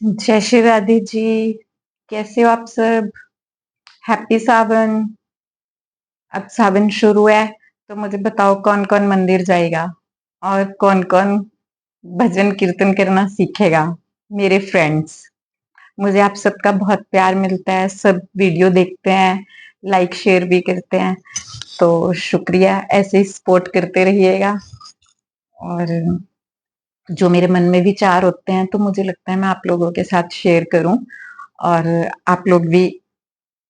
जय श्री राधे जी। कैसे हो आप सब? हैप्पी सावन। अब सावन शुरू है, तो मुझे बताओ कौन कौन मंदिर जाएगा और कौन कौन भजन कीर्तन करना सीखेगा? मेरे फ्रेंड्स। मुझे आप सबका बहुत प्यार मिलता है, सब वीडियो देखते हैं, लाइक शेयर भी करते हैं, तो शुक्रिया। ऐसे ही सपोर्ट करते रहिएगा। और जो मेरे मन में विचार होते हैं, तो मुझे लगता है मैं आप लोगों के साथ शेयर करूं, और आप लोग भी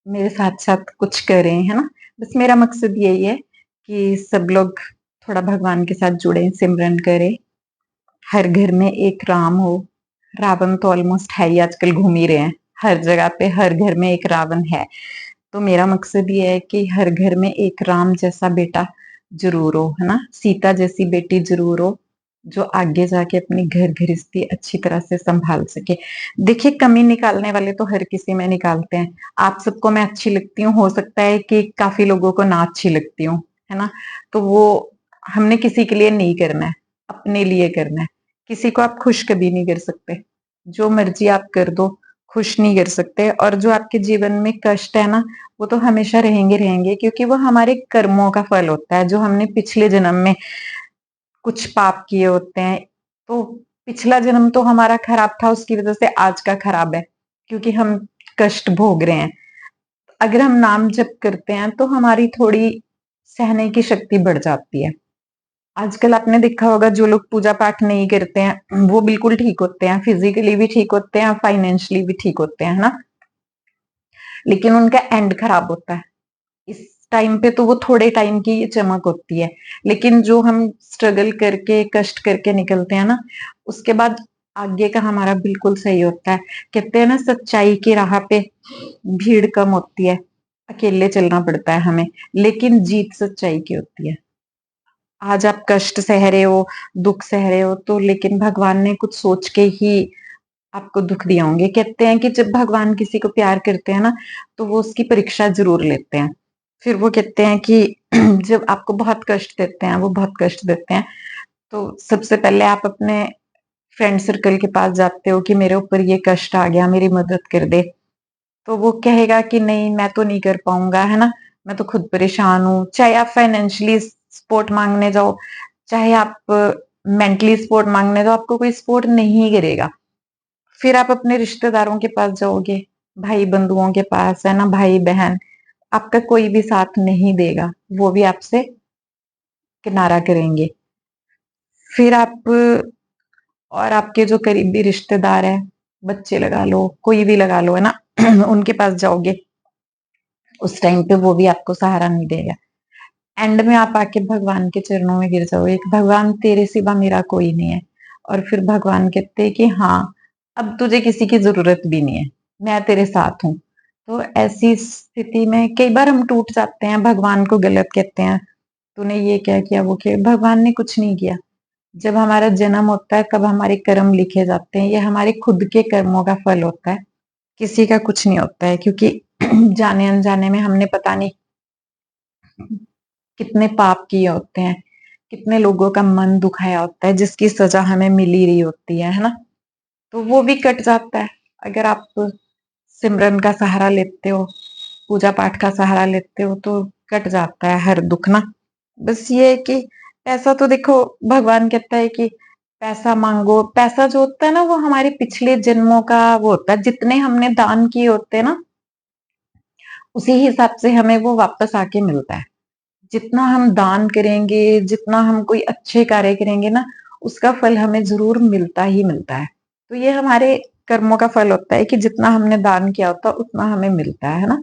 मेरे साथ-साथ कुछ करें, है ना? बस मेरा मकसद यही है कि सब लोग थोड़ा भगवान के साथ जुड़ें, सिमरन करें। हर घर में एक राम हो। रावण तो ऑलमोस्ट है ही, आजकल घूम ही रहे हैं। हर जगह पे हर घर में एक रावण है। तो मेरा मकसद ये है कि हर घर में एक राम जैसा बेटा ज़रूर हो, है ना? सीता जैसी बेटी ज़रूर हो, जो आगे जाके अपनी घर गृहस्थी अच्छी तरह से सँभाल सके। देखिए, कमी निकालने वाले तो हर किसी में निकालते हैं। आप सबको मैं अच्छी लगती हूँ, हो सकता है कि काफ़ी लोगों को ना अच्छी लगती हूँ, है ना? तो वो हमने किसी के लिए नहीं करना है, अपने लिए करना है। किसी को आप खुश कभी नहीं कर सकते। जो मर्ज़ी आप कर दो, खुश नहीं कर सकते। और जो आपके जीवन में कष्ट है ना, वो तो हमेशा रहेंगे रहेंगे, क्योंकि वो हमारे कर्मों का फल होता है, जो हमने पिछले जन्म में कुछ पाप किए होते हैं। तो पिछला जन्म तो हमारा खराब था, उसकी वजह से आज का खराब है, क्योंकि हम कष्ट भोग रहे हैं। अगर हम नाम जप करते हैं, तो हमारी थोड़ी सहने की शक्ति बढ़ जाती है। आजकल आपने देखा होगा, जो लोग पूजा पाठ नहीं करते हैं, वो बिल्कुल ठीक होते हैं, फिजिकली भी ठीक होते हैं, फाइनेंशियली भी ठीक होते हैं, है ना? लेकिन उनका एंड खराब होता है। इस टाइम पे तो वो थोड़े टाइम की ये चमक होती है, लेकिन जो हम स्ट्रगल करके कष्ट करके निकलते हैं ना, उसके बाद आगे का हमारा बिल्कुल सही होता है। कहते हैं ना, सच्चाई की राह पे भीड़ कम होती है, अकेले चलना पड़ता है हमें, लेकिन जीत सच्चाई की होती है। आज आप कष्ट सह रहे हो, दुख सह रहे हो, तो लेकिन भगवान ने कुछ सोच के ही आपको दुख दिए होंगे। कहते हैं कि जब भगवान किसी को प्यार करते हैं ना, तो वो उसकी परीक्षा ज़रूर लेते हैं। फिर वो कहते हैं कि जब आपको बहुत कष्ट देते हैं, वो बहुत कष्ट देते हैं, तो सबसे पहले आप अपने फ्रेंड सर्कल के पास जाते हो कि मेरे ऊपर ये कष्ट आ गया, मेरी मदद कर दे। तो वो कहेगा कि नहीं, मैं तो नहीं कर पाऊँगा, है ना? मैं तो खुद परेशान हूँ। चाहे आप फाइनेंशियली सपोर्ट माँगने जाओ, चाहे आप मेंटली सपोर्ट माँगने जाओ, आपको कोई सपोर्ट नहीं करेगा। फिर आप अपने रिश्तेदारों के पास जाओगे, भाई बंधुओं के पास, है ना, भाई बहन, आपका कोई भी साथ नहीं देगा, वो भी आपसे किनारा करेंगे। फिर आप और आपके जो करीबी रिश्तेदार हैं, बच्चे लगा लो, कोई भी लगा लो, है ना, उनके पास जाओगे, उस टाइम पे वो भी आपको सहारा नहीं देगा। एंड में आप आके भगवान के चरणों में गिर जाओगे कि भगवान, तेरे सिवा मेरा कोई नहीं है। और फिर भगवान कहते हैं कि हाँ, अब तुझे किसी की जरूरत भी नहीं है, मैं तेरे साथ हूँ। तो ऐसी स्थिति में कई बार हम टूट जाते हैं, भगवान को गलत कहते हैं, तूने ये क्या किया, वो किया। भगवान ने कुछ नहीं किया। जब हमारा जन्म होता है, तब हमारे कर्म लिखे जाते हैं, ये हमारे खुद के कर्मों का फल होता है, किसी का कुछ नहीं होता है। क्योंकि जाने अनजाने में हमने पता नहीं कितने पाप किए होते हैं, कितने लोगों का मन दुखाया होता है, जिसकी सजा हमें मिल ही रही होती है ना? तो वो भी कट जाता है अगर आप सिमरन का सहारा लेते हो, पूजा पाठ का सहारा लेते हो, तो कट जाता है हर दुख ना। बस ये है कि पैसा तो देखो, भगवान कहता है कि पैसा मांगो। पैसा जो होता है ना, वो हमारे पिछले जन्मों का वो होता है, जितने हमने दान किए होते हैं ना, उसी हिसाब से हमें वो वापस आके मिलता है। जितना हम दान करेंगे, जितना हम कोई अच्छे कार्य करेंगे ना, उसका फल हमें ज़रूर मिलता ही मिलता है। तो ये हमारे कर्मों का फल होता है कि जितना हमने दान किया होता है, उतना हमें मिलता है ना?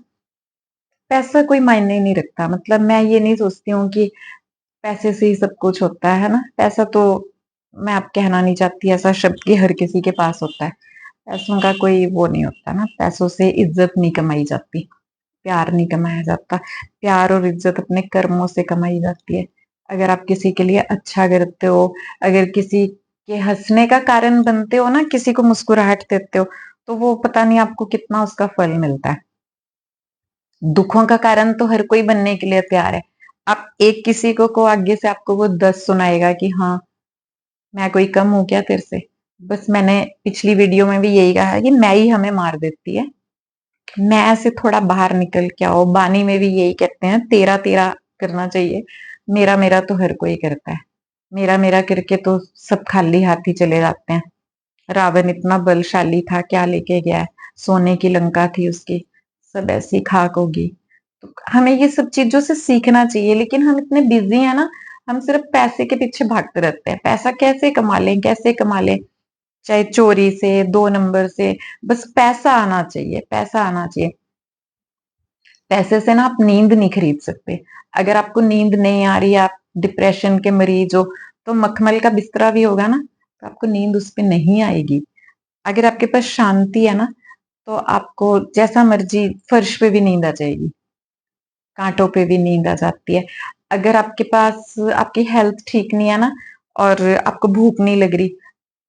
पैसा कोई मायने नहीं रखता। मतलब मैं ये नहीं सोचती हूँ कि पैसे से ही सब कुछ होता है ना? पैसा तो मैं अब कहना नहीं चाहती ऐसा शब्द कि हर किसी के पास होता है। पैसों का कोई वो नहीं होता ना, पैसों से इज़्ज़त नहीं कमाई जाती। प्यार नहीं कमाया जाता। प्यार और इज़्ज़त अपने कर्मों से कमाई जाती है। अगर आप किसी के लिए अच्छा करते हो, अगर किसी के हँसने का कारण बनते हो ना, किसी को मुस्कुराहट देते हो, तो वो पता नहीं आपको कितना उसका फल मिलता है। दुखों का कारण तो हर कोई बनने के लिए तैयार है। आप एक किसी को आगे से आपको वो 10 सुनाएगा कि हाँ, मैं कोई कम हूँ क्या तेरे से? बस मैंने पिछली वीडियो में भी यही कहा है कि मैं ही हमें मार देती है। मैं से थोड़ा बाहर निकल के आओ। बानी में भी यही कहते हैं, तेरा तेरा करना चाहिए, मेरा मेरा तो हर कोई करता है। मेरा मेरा करके तो सब खाली हाथ ही चले जाते हैं। रावण इतना बलशाली था, क्या लेके गया है? सोने की लंका थी उसकी, सब ऐसी खाक होगी। तो हमें ये सब चीजों से सीखना चाहिए, लेकिन हम इतने बिजी हैं ना, हम सिर्फ पैसे के पीछे भागते रहते हैं। पैसा कैसे कमा लें, कैसे कमा लें, चाहे चोरी से, 2 नंबर से, बस पैसा आना चाहिए, पैसा आना चाहिए। पैसे से ना आप नींद नहीं खरीद सकते। अगर आपको नींद नहीं आ रही है, आप डिप्रेशन के मरीज हो, तो मखमल का बिस्तरा भी होगा ना, तो आपको नींद उस पे नहीं आएगी। अगर आपके पास शांति है ना, तो आपको जैसा मर्जी फर्श पे भी नींद आ जाएगी, कांटों पे भी नींद आ जाती है। अगर आपके पास आपकी हेल्थ ठीक नहीं है ना, और आपको भूख नहीं लग रही,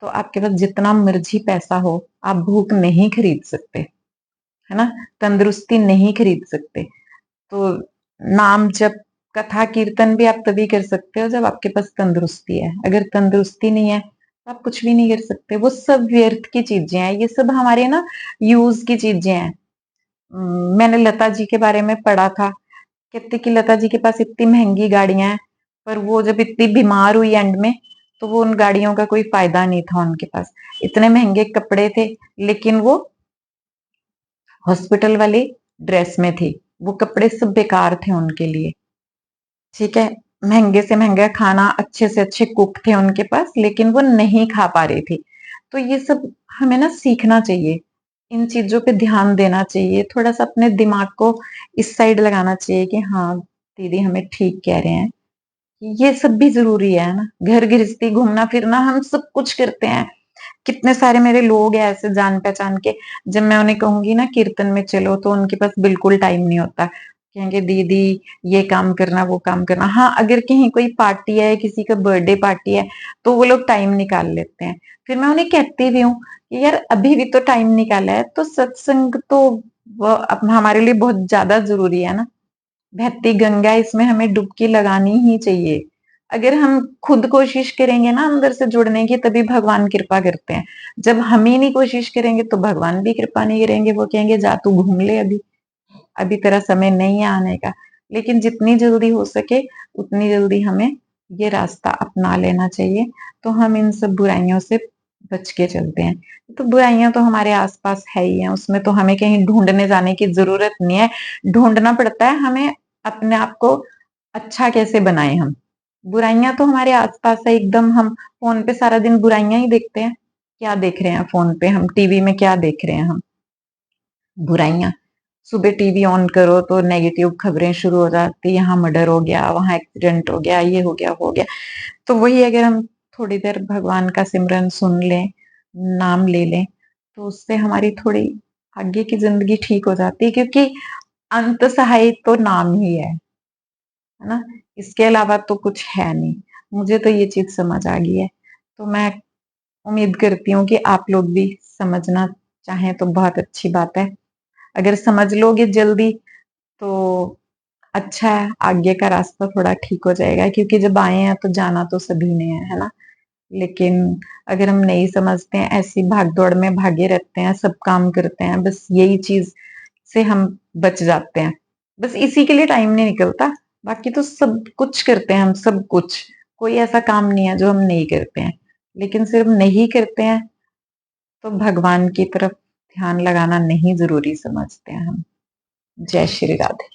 तो आपके पास जितना मर्जी पैसा हो, आप भूख नहीं खरीद सकते, है ना? तंदुरुस्ती नहीं खरीद सकते। तो नाम जप, कथा कीर्तन भी आप तभी कर सकते हो जब आपके पास तंदुरुस्ती है। अगर तंदुरुस्ती नहीं है, तो आप कुछ भी नहीं कर सकते। वो सब व्यर्थ की चीजें हैं, ये सब हमारे ना यूज की चीजें हैं। मैंने लता जी के बारे में पढ़ा था, कहते कि लता जी के पास इतनी महंगी गाड़ियां हैं, पर वो जब इतनी बीमार हुई एंड में, तो वो उन गाड़ियों का कोई फायदा नहीं था उनके पास। इतने महंगे कपड़े थे, लेकिन वो हॉस्पिटल वाली ड्रेस में थी। वो कपड़े सब बेकार थे उनके लिए। ठीक है, महंगे से महंगा खाना, अच्छे से अच्छे कुक थे उनके पास, लेकिन वो नहीं खा पा रही थी। तो ये सब हमें ना सीखना चाहिए, इन चीजों पे ध्यान देना चाहिए, थोड़ा सा अपने दिमाग को इस साइड लगाना चाहिए कि हाँ दीदी हमें ठीक कह रहे हैं। ये सब भी जरूरी है ना, घर गृहस्थी, घूमना फिरना, हम सब कुछ करते हैं। कितने सारे मेरे लोग हैं ऐसे जान पहचान के, जब मैं उन्हें कहूंगी ना कीर्तन में चलो, तो उनके पास बिल्कुल टाइम नहीं होता। कहेंगे दीदी ये काम करना, वो काम करना। हाँ, अगर कहीं कोई पार्टी है, किसी का बर्थडे पार्टी है, तो वो लोग टाइम निकाल लेते हैं। फिर मैं उन्हें कहती भी हूँ कि यार अभी भी तो टाइम निकाला है, तो सत्संग तो वो हमारे लिए बहुत ज्यादा जरूरी है ना। बहती गंगा, इसमें हमें डुबकी लगानी ही चाहिए। अगर हम खुद कोशिश करेंगे ना अंदर से जुड़ने की, तभी भगवान कृपा करते हैं। जब हम ही नहीं कोशिश करेंगे, तो भगवान भी कृपा नहीं करेंगे। वो कहेंगे जा तू घूम ले, अभी अभी तेरा समय नहीं है आने का। लेकिन जितनी जल्दी हो सके, उतनी जल्दी हमें ये रास्ता अपना लेना चाहिए, तो हम इन सब बुराइयों से बच के चलते हैं। तो बुराइयां तो हमारे आसपास है ही है, उसमें तो हमें कहीं ढूंढने जाने की जरूरत नहीं है। ढूंढना पड़ता है हमें अपने आप को, अच्छा कैसे बनाए हम। बुराइयां तो हमारे आसपास है एकदम। हम फोन पे सारा दिन बुराइयां ही देखते हैं। क्या देख रहे हैं फोन पे हम, टीवी में क्या देख रहे हैं हम? बुराइयां। सुबह टीवी ऑन करो तो नेगेटिव खबरें शुरू हो जाती, यहाँ मर्डर हो गया, वहां एक्सीडेंट हो गया, ये हो गया, हो गया। तो वही अगर हम थोड़ी देर भगवान का सिमरन सुन लें, नाम ले लें, तो उससे हमारी थोड़ी आगे की जिंदगी ठीक हो जाती है, क्योंकि अंत सहाय तो नाम ही है ना? इसके अलावा तो कुछ है नहीं। मुझे तो ये चीज समझ आ गई है। तो मैं उम्मीद करती हूँ कि आप लोग भी समझना चाहें तो बहुत अच्छी बात है। अगर समझ लोगे जल्दी, तो अच्छा है, आगे का रास्ता थोड़ा ठीक हो जाएगा, क्योंकि जब आए हैं तो जाना तो सभी ने है ना? लेकिन अगर हम नहीं समझते हैं, ऐसी भाग दौड़ में भागे रहते हैं, सब काम करते हैं, बस यही चीज से हम बच जाते हैं। बस इसी के लिए टाइम नहीं निकलता, बाकी तो सब कुछ करते हैं हम, सब कुछ। कोई ऐसा काम नहीं है जो हम नहीं करते हैं, लेकिन सिर्फ नहीं करते हैं, तो भगवान की तरफ ध्यान लगाना नहीं जरूरी समझते हैं हम। जय श्री राधे।